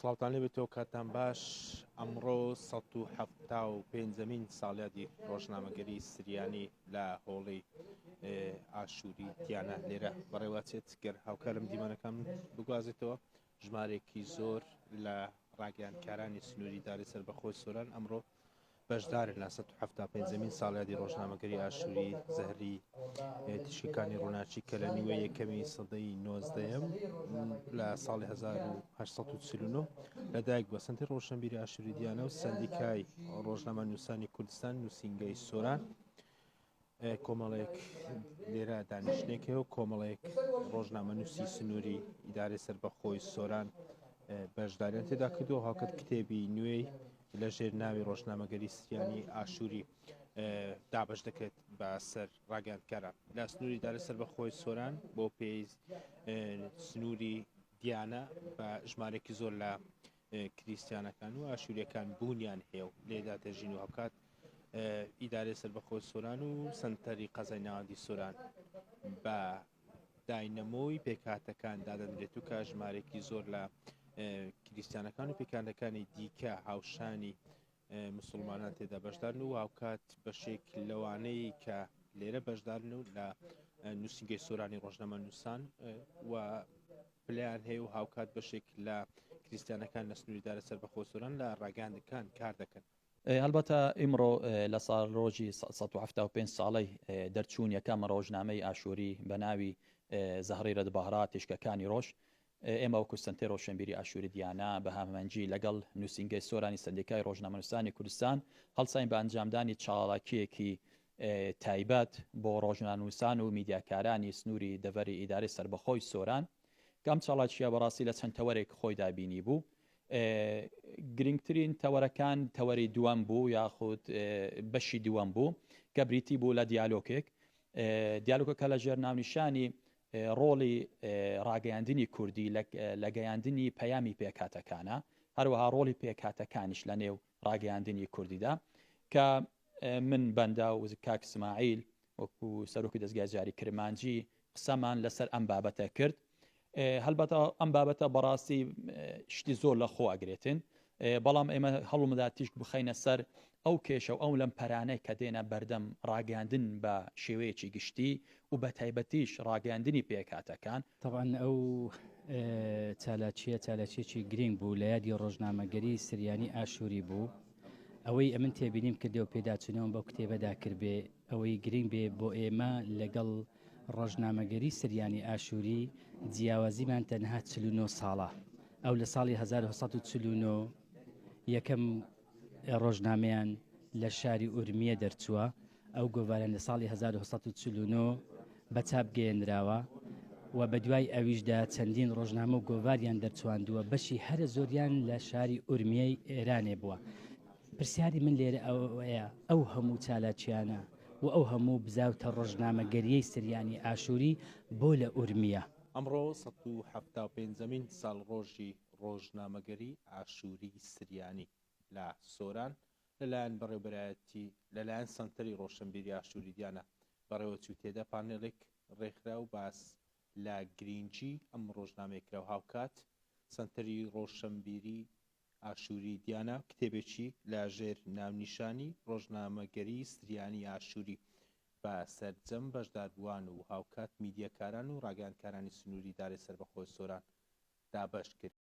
سڵاوتان لێ بێتەوە کاتان باش. ئەمڕۆ 175مین ساڵیادی ڕۆژنامەگەری سریانی لە هۆڵی ئاشووری دیانە لێرە بەڕێوەچێت گەر هاوکارم دیمەنەکەم بگوازێتەوە ژمارێکی زۆر لە ڕاگەیاندکارانی سنووری داری سەربەخۆی سۆران ئەمڕۆ بەشدارن لە 175مین ساڵیادی ڕۆژنامەگەری ئاشووری زەهری تشکەکانی ڕووناچی کە لە نیوەی یەکەمی سەدەی 19ەم لە ساڵی 1940 لەدایک بە سنتی ڕۆشنبیری ئاشووری دیانە و سندیکای ڕۆژنامە نووسانی کوردستان نووسینگەی سۆران کۆمەڵێک لێرە دانیشتێکەوە کۆمەڵێک ڕۆژنامە نووسی سنووری ئیدارەی سەربەخۆی سۆران بەشداریان تێدا کردووە هاوکات کتێبی نوێی لە ژێر ناوی ڕۆژنامەگەری سریانی ئاشووری دابش دەکرێت بە سەر ڕاگەیاندکاران لە سنووری ئیدارەی سەربەخۆی سۆران بۆ پێی سنووری دیانە بە ژمارێکی زۆر لە کریستیانەکان و ئاشووریەکان بوونیان هەیە و لێدا دەژین و هاوکات ئیدارەی سەربەخۆی سۆران و سەنتەری قەزای ناوەندی سۆران بە داینەمۆی پێکهاتەکان دادەنرێت و کە ژمارێکی زۆر لە کریستیانەکان و پێکهاتەکانی دیکە هاوشانی مسلمانان تێدا بەشدارن و هاوکات بەشێک لەوانەیە کە لێرە بەشدارن و لە نووسینگەی سۆرانی ڕۆژنامە نووسان و پلیان هەیە و هاوکات بەشێک لە کریستیانەکان لە سنووری ئیدارەی سەربەخۆی سۆران لە ڕاگەیاندەکان کار دەکەن. هەڵبەتە ئیمڕۆ لە ساڵ ڕۆژی 175 ساڵەی دەرچوون یەکەم ڕۆژنامەی ئاشووری بە ناوی زەهڕی ڕەدبەهرا تیشکەکانی ڕۆژ ئێمە وەکو سنتەی ڕۆشنبیری ئاشووری دیانە بە هەمەنگی لەگەڵ نووسینگەی سۆرانی سندیکای ڕۆژنامە نووسانی کوردستان هەڵساین بە ئەنجامدانی چالاکیەکی تایبەت بۆ ڕۆژنامەنووسان و میدیاکارانی سنووری دەڤەری ئیدارەی سەربەخۆی سۆران کەم چالاکیە بەڕاستی لە چەند تەوەرێک خۆی دابینی بوو. گرنگترین تەوەرەکان تەوەری دووەم بوو یاخود بەشی دووەم بوو کە بریتی بوو لە دیالۆگێکە لە ژێر ناونیشانی ڕۆڵی ڕاگەیاندنی کوردی لە گەیاندنی پەیامی پێکهاتەکانە هەروەها ڕۆڵی پێکهاتەکانیش لە نێو ڕاگەیاندنی کوردیدا کە من بەندا و کاک اسماعیل وەکو سەرۆکی دەستگای جاری کرمانجی قسەمان لەسەر ئەم بابەتە کرد. هەلبەتە ئەم بابەتە بەڕاستی شتی زۆر لە خۆ ئەگرێتن بەڵام ئێمە هەڵمدا تیشک بخەینە سەر ئەو کێشە و ئەو لەم پەرانەی کە دێنە بەردەم ڕاگەیاندن بە شێوەیەکی گشتی و بە تایبەتیش ڕاگەیاندنی پێکهاتەکان. طبعاً ئەو چالاکیەکی گرنگ بوو لە یادی ڕۆژنامەگەری سریانی ئاشووری بوو ئەوەی ئەمن تێبینیم کردێ و پێداچنەوە بەو کتێبەدا کردبێ ئەوەی گرنگ بێ بۆ ئێمە لەگەڵ ڕۆژنامەگەری سریانی ئاشووری جیاوازیمان تەنها 49 ساڵە ئەو لە ساڵی 1940 یەکەم ڕۆژنامەیان لە شاری ئورمیە دەرچووە ئەو گۆڤاریان لە ساڵی 1940 بە چاپ گەیەنراوە و بە دوای ئەویشدا چەندین ڕۆژنامە و گۆڤاریان دەرچواندووە بەشی هەرە زۆریان لە شاری ئورمیەی ئێرانێ بووە. پرسیاری من لێرە ئەوەیە ئەو هەموو چالاکیانە و ئەو هەموو بزاوتە ڕۆژنامەگەریەی سریانی ئاشووری بۆ لە ئورمیە. ئەمڕۆ 175مین ساڵ ڕۆژی ڕۆژنامەگەری ئاشووری سریانی لە سۆران لەلایەن بەڕێوەبەرایەتی لەلایەن سەنتەری ڕۆشنبیری ئاشووری دیانە بەڕێوەچوو تێدا پانێڵێک ڕێکخرا و باس لە گرنگی ئەم ڕۆژنامەیەکرا و هاوکات سەنتەری ڕۆشنبیری ئاشووری دیانە کتێبێکی لە ژێر ناونیشانی ڕۆژنامەگەری سریانی ئاشووری بە سەرجەم بەشداربووان و هاوکات میدیاکاران و ڕاگەیاندکارانی سنووری ئیدارەی سەربەخۆی سۆران دابەش کرد.